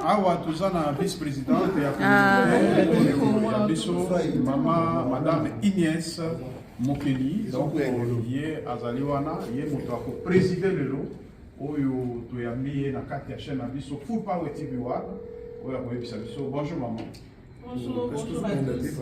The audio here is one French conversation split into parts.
awa tozana vice-présidente ya maman madame Inès Mokeli, donc ye azali wana ye moto ako présider lelo oyo toyambi ye na kati ya chaîne na biso Full Power TV One oyo akoyebisa biso. Bonjour maman. Bonjour, bonjour à tous.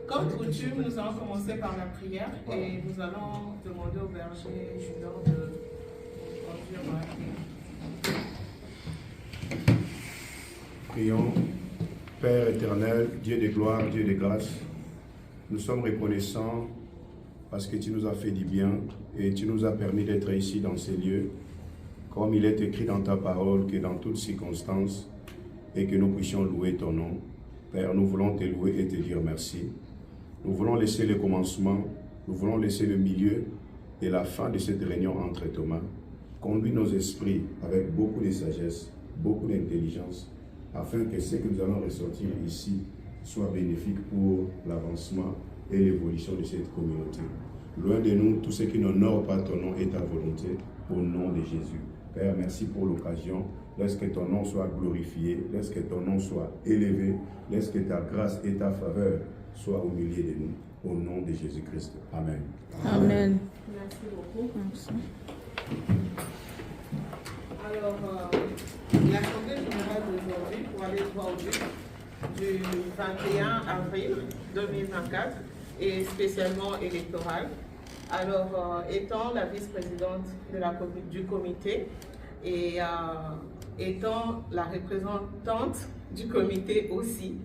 Comme coutume, nous allons commencer par la prière et nous allons demander au berger Junior de conduire la prière. Prions. Père éternel, Dieu de gloire, Dieu de grâce, nous sommes reconnaissants parce que tu nous as fait du bien et tu nous as permis d'être ici dans ces lieux, comme il est écrit dans ta parole que dans toutes circonstances, et que nous puissions louer ton nom. Père, nous voulons te louer et te dire merci. Nous voulons laisser le commencement, nous voulons laisser le milieu et la fin de cette réunion entre tes mains. Conduis nos esprits avec beaucoup de sagesse, beaucoup d'intelligence, afin que ce que nous allons ressortir ici soit bénéfique pour l'avancement et l'évolution de cette communauté. Loin de nous, tout ce qui n'honore pas ton nom et ta volonté, au nom de Jésus. Père, merci pour l'occasion. Laisse que ton nom soit glorifié, laisse que ton nom soit élevé, laisse que ta grâce et ta faveur soient au milieu de nous. Au nom de Jésus-Christ. Amen. Amen. Merci beaucoup. Merci. Alors, l'Assemblée générale d'aujourd'hui, pour aller droit au but, du 21 avril 2024, est spécialement électorale. Alors, étant la vice-présidente du comité et étant la représentante du comité aussi,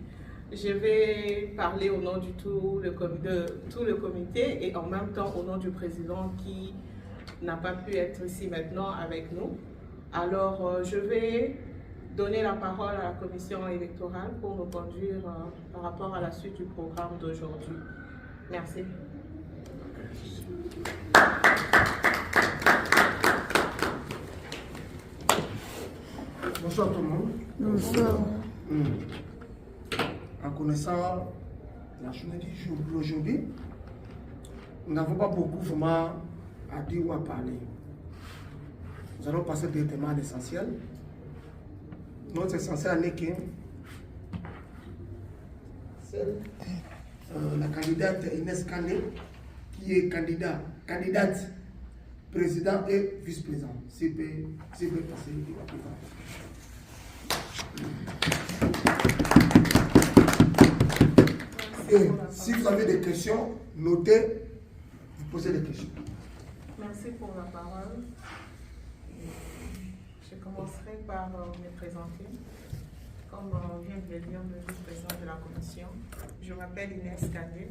je vais parler au nom de tout le comité et en même temps au nom du président qui n'a pas pu être ici maintenant avec nous. Alors, je vais donner la parole à la commission électorale pour nous conduire par rapport à la suite du programme d'aujourd'hui. Merci. Bonsoir tout le monde. Bonsoir. En connaissant la journée d'aujourd'hui, nous n'avons pas beaucoup vraiment à dire ou à parler. Nous allons passer directement à l'essentiel. Notre essentiel n'est que la candidate Inès Kandé, qui est candidate président et vice-président. C'est peut passer. Et si vous avez des questions, notez, vous posez des questions. Merci pour la parole. Je commencerai par me présenter. Comme vient de le dire le vice-président de la commission, je m'appelle Inès Kandé.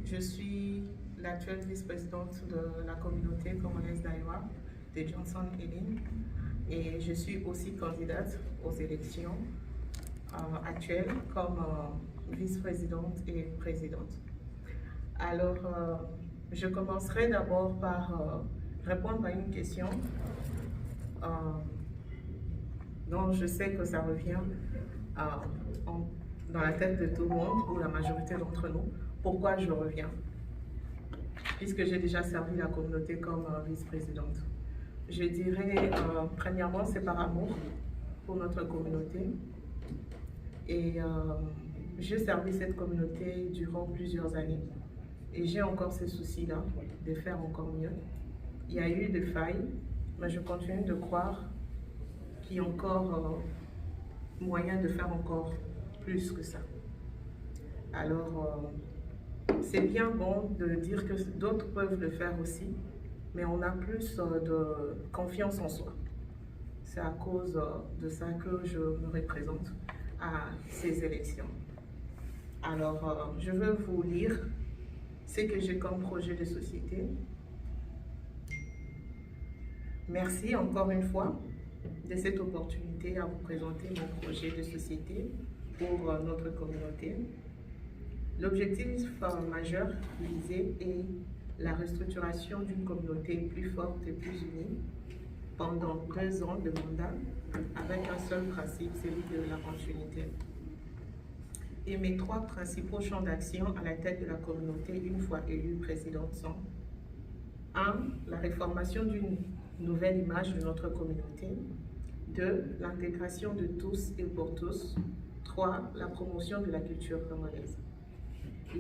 Je suis l'actuelle vice-présidente de la communauté congolaise d'Aïwa, de Johnson Eline, et je suis aussi candidate aux élections actuelles comme vice-présidente et présidente. Alors, je commencerai d'abord par répondre à une question dont je sais que ça revient dans la tête de tout le monde, ou la majorité d'entre nous. Pourquoi je reviens? Puisque j'ai déjà servi la communauté comme vice-présidente. Je dirais, premièrement, c'est par amour pour notre communauté. Et j'ai servi cette communauté durant plusieurs années. Et j'ai encore ce souci-là de faire encore mieux. Il y a eu des failles, mais je continue de croire qu'il y a encore moyen de faire encore plus que ça. Alors, c'est bien bon de dire que d'autres peuvent le faire aussi, mais on a plus de confiance en soi. C'est à cause de ça que je me représente à ces élections. Alors, je veux vous lire ce que j'ai comme projet de société. Merci encore une fois de cette opportunité à vous présenter mon projet de société pour notre communauté. L'objectif majeur visé est la restructuration d'une communauté plus forte et plus unie pendant 2 ans de mandat avec un seul principe, celui de la continuité. Et mes 3 principaux champs d'action à la tête de la communauté une fois élue présidente sont 1. La réformation d'une nouvelle image de notre communauté. 2. L'intégration de tous et pour tous. 3. La promotion de la culture congolaise.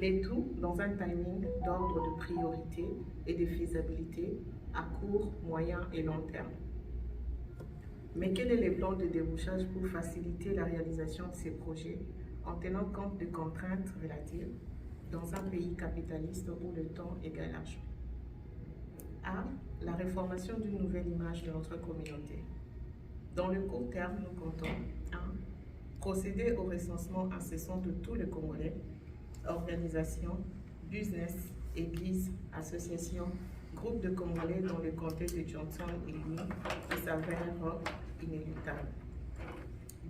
Les tout dans un timing d'ordre de priorité et de faisabilité à court, moyen et long terme. Mais quel est le plan de débouchage pour faciliter la réalisation de ces projets en tenant compte de contraintes relatives dans un pays capitaliste où le temps égale l'argent? A. La réformation d'une nouvelle image de notre communauté. Dans le court terme, nous comptons 1. Procéder au recensement incessant de tous les Congolais, organisations, business, églises, associations, groupes de Congolais dans le comté de Johnson et Lee qui s'avèrent inéluctables.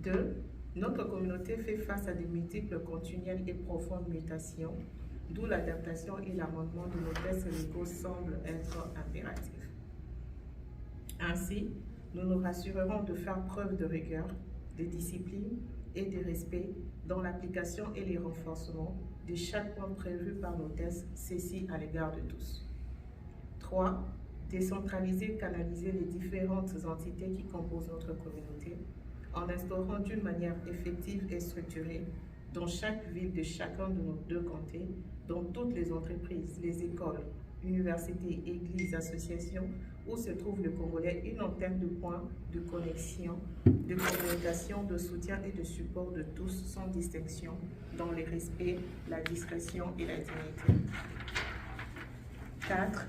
2. Notre communauté fait face à des multiples, continuelles et profondes mutations, d'où l'adaptation et l'amendement de nos textes légaux semblent être impératifs. Ainsi, nous nous rassurerons de faire preuve de rigueur, de discipline et de respect dans l'application et les renforcements de chaque point prévu par nos tests, ceci à l'égard de tous. 3. Décentraliser, canaliser les différentes entités qui composent notre communauté en instaurant d'une manière effective et structurée dans chaque ville de chacun de nos 2 comtés, dans toutes les entreprises, les écoles, universités, églises, associations, où se trouve le Congolais, une antenne de points de connexion, de communication, de soutien et de support de tous sans distinction, dans le respect, la discrétion et la dignité. 4.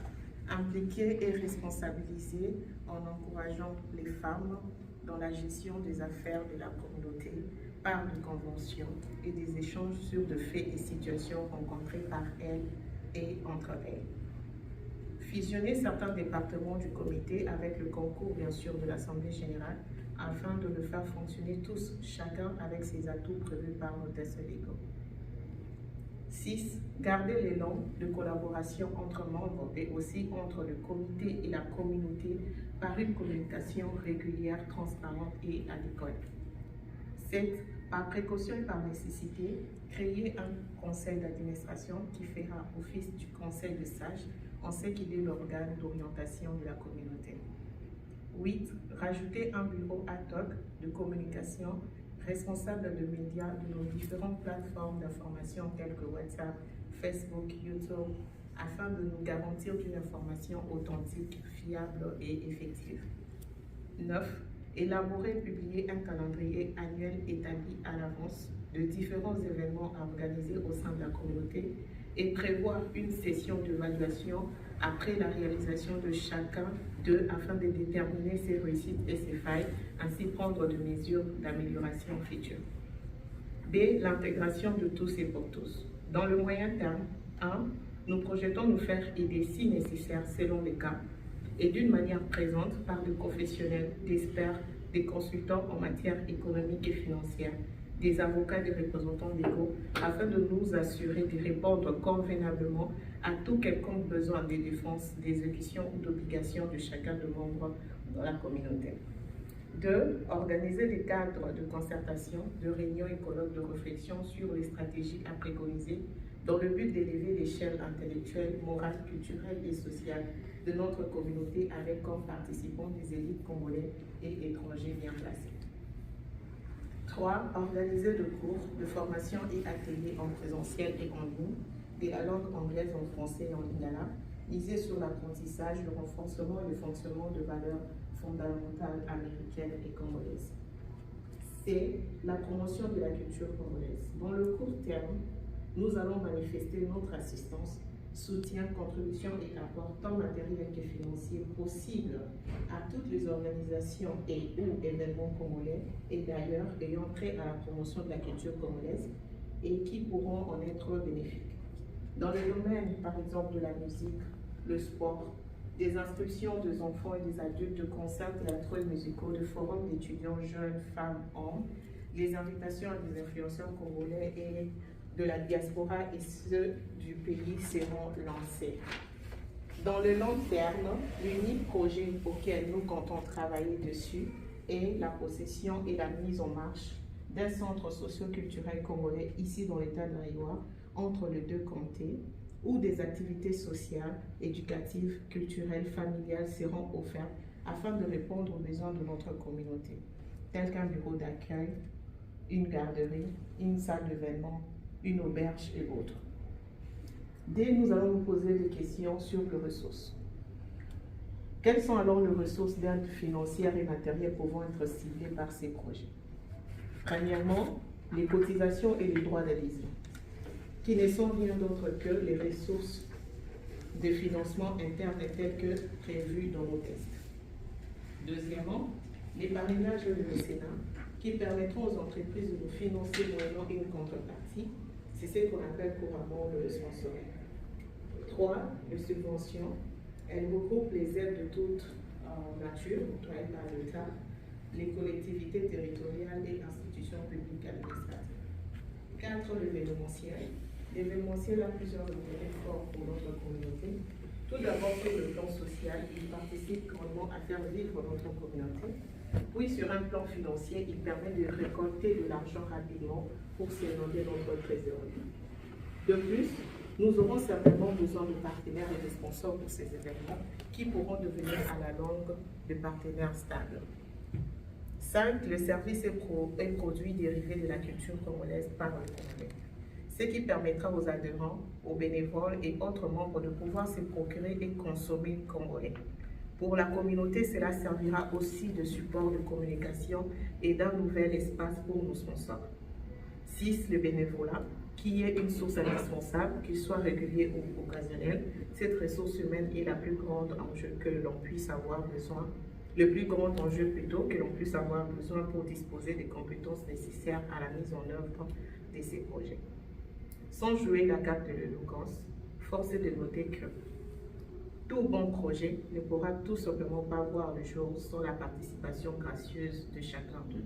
Impliquer et responsabiliser en encourageant les femmes dans la gestion des affaires de la communauté par des conventions et des échanges sur de faits et situations rencontrés par elles et entre elles. Fusionner certains départements du comité avec le concours bien sûr de l'Assemblée générale afin de le faire fonctionner tous, chacun avec ses atouts prévus par nos tests légaux. 6. Garder l'élan de collaboration entre membres et aussi entre le comité et la communauté par une communication régulière, transparente et adéquate. 7. Par précaution et par nécessité, créer un conseil d'administration qui fera office du conseil de sages en ce qu'il est l'organe d'orientation de la communauté. 8. Rajouter un bureau ad hoc de communication responsable de médias de nos différentes plateformes d'information telles que WhatsApp, Facebook, YouTube, afin de nous garantir d'une information authentique, fiable et effective. 9. Élaborer et publier un calendrier annuel établi à l'avance de différents événements à organiser au sein de la communauté et prévoir une session d'évaluation après la réalisation de chacun d'eux afin de déterminer ses réussites et ses failles, ainsi prendre de mesures d'amélioration future. B. L'intégration de tous et pour tous. Dans le moyen terme, 1. Nous projetons nous faire aider si nécessaire selon les cas et d'une manière présente par des professionnels, des experts, des consultants en matière économique et financière, des avocats, des représentants légaux, afin de nous assurer de répondre convenablement à tout quelconque besoin de défense, d'exécution ou d'obligation de chacun de membres dans la communauté. 2. Organiser des cadres de concertation, de réunions et colloques de réflexion sur les stratégies à préconiser dans le but d'élever l'échelle intellectuelle, morale, culturelle et sociale de notre communauté avec comme participants des élites congolais et étrangers bien placés. 3. Organiser de cours, de formation et ateliers en présentiel et en ligne, de la langue anglaise en français et en lingala, miser sur l'apprentissage, le renforcement et le fonctionnement de valeurs fondamentales américaines et congolaises. C. La promotion de la culture congolaise. Dans le court terme, nous allons manifester notre assistance, soutien, contribution et apport tant matériel que financier possible à toutes les organisations et ou événements congolais et d'ailleurs ayant trait à la promotion de la culture congolaise et qui pourront en être bénéfiques. Dans le domaine, par exemple, de la musique, le sport, des instructions des enfants et des adultes, de concerts théâtraux et musicaux, de forums d'étudiants jeunes, femmes, hommes, les invitations à des influenceurs congolais et de la diaspora et ceux du pays seront lancés. Dans le long terme, l'unique projet auquel nous comptons travailler dessus est la possession et la mise en marche d'un centre socio-culturel congolais ici dans l'état de l'Iowa, entre les deux comtés, où des activités sociales, éducatives, culturelles, familiales seront offertes afin de répondre aux besoins de notre communauté, tels qu'un bureau d'accueil, une garderie, une salle d'événement, une auberge et autres. D, nous allons nous poser des questions sur les ressources. Quelles sont alors les ressources d'aide financière et matérielle pouvant être ciblées par ces projets? Premièrement, les cotisations et les droits d'adhésion, qui ne sont rien d'autre que les ressources de financement interne telles que prévues dans nos tests. Deuxièmement, les parrainages et le mécénat, qui permettront aux entreprises de nous financer moyennant une contrepartie. C'est ce qu'on appelle couramment le sponsoring. 3. Les subventions. Elles regroupent les aides de toute nature, octroyées par l'État, les collectivités territoriales et institutions publiques administratives. 4. L'événementiel. L'événementiel a plusieurs intérêts forts pour notre communauté. Tout d'abord, sur le plan social, il participe grandement à faire vivre notre communauté. Puis, sur un plan financier, il permet de récolter de l'argent rapidement pour s'élever notre trésorerie. De plus, nous aurons certainement besoin de partenaires et de sponsors pour ces événements qui pourront devenir à la longue des partenaires stables. 5. Le service et produits dérivés de la culture congolaise par le Congolais, ce qui permettra aux adhérents, aux bénévoles et autres membres de pouvoir se procurer et consommer congolais. Pour la communauté, cela servira aussi de support de communication et d'un nouvel espace pour nos sponsors. 6. Le bénévolat, qui est une source indispensable, qu'il soit régulier ou occasionnel. Cette ressource humaine est la plus grande enjeu que l'on puisse avoir besoin, le plus grand enjeu plutôt que l'on puisse avoir besoin pour disposer des compétences nécessaires à la mise en œuvre de ces projets. Sans jouer la carte de l'éloquence, force est de noter que tout bon projet ne pourra tout simplement pas voir le jour sans la participation gracieuse de chacun d'eux.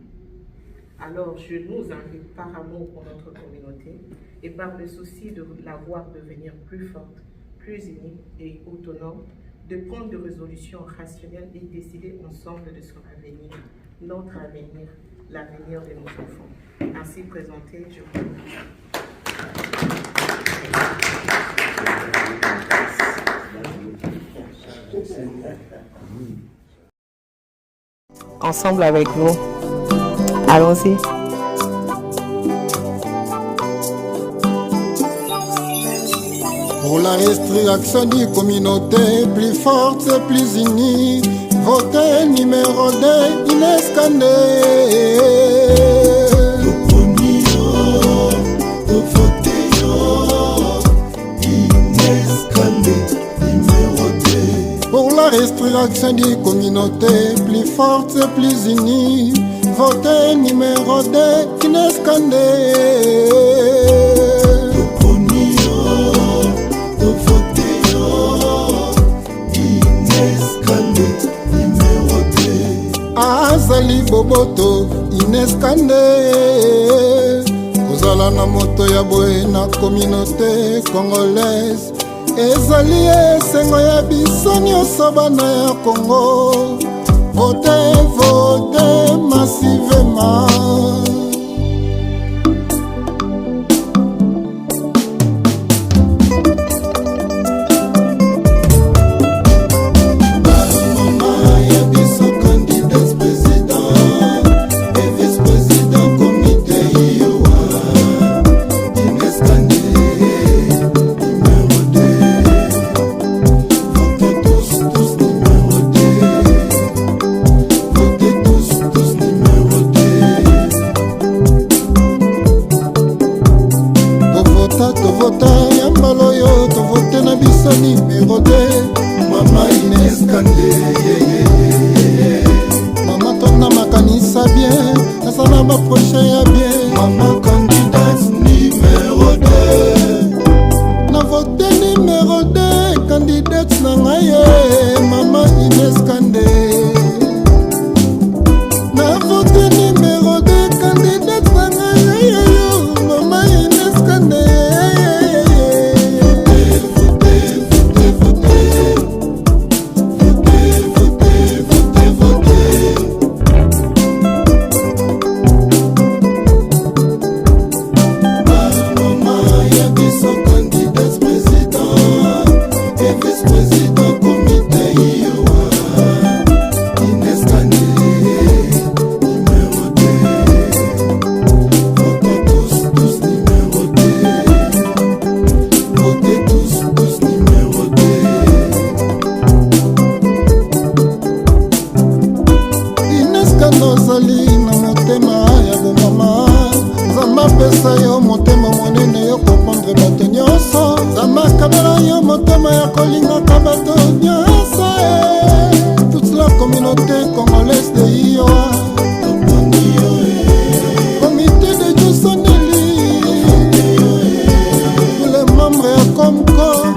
Alors, je nous invite par amour pour notre communauté et par le souci de la voir devenir plus forte, plus unie et autonome, de prendre des résolutions rationnelles et décider ensemble de son avenir, notre avenir, l'avenir de nos enfants. Ainsi présenté, je vous remercie. Ensemble avec vous. Allons-y. Pour la restriction du communauté plus forte et plus unie, votez numéro 2, Inès Kandé. Pour la restriction du communauté plus forte et plus unie, votez numéro 2, Inès Kandé. Azali Boboto, Inès Kandé. Kozala na moto ya boye na communauté congolaise. Ezali esengo ya biso nyonso bana ya Congo. Vote, vote massivement. ozali na motema ya bomama nzambe apesa yo motema monene yo kopondre bato nyonso nzambe akabela yo motema ya kolingaka bato nyonso toute la communauté congolaise de Iowa comité de Josoneli tous les membres ya Comco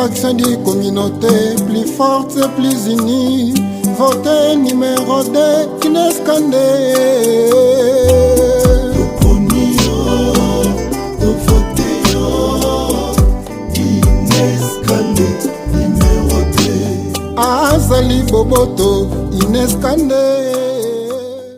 L'action des communautés plus fortes et plus unies. Votez numéro 2, Inès Kandé. Azali Boboto, Inès Kandé.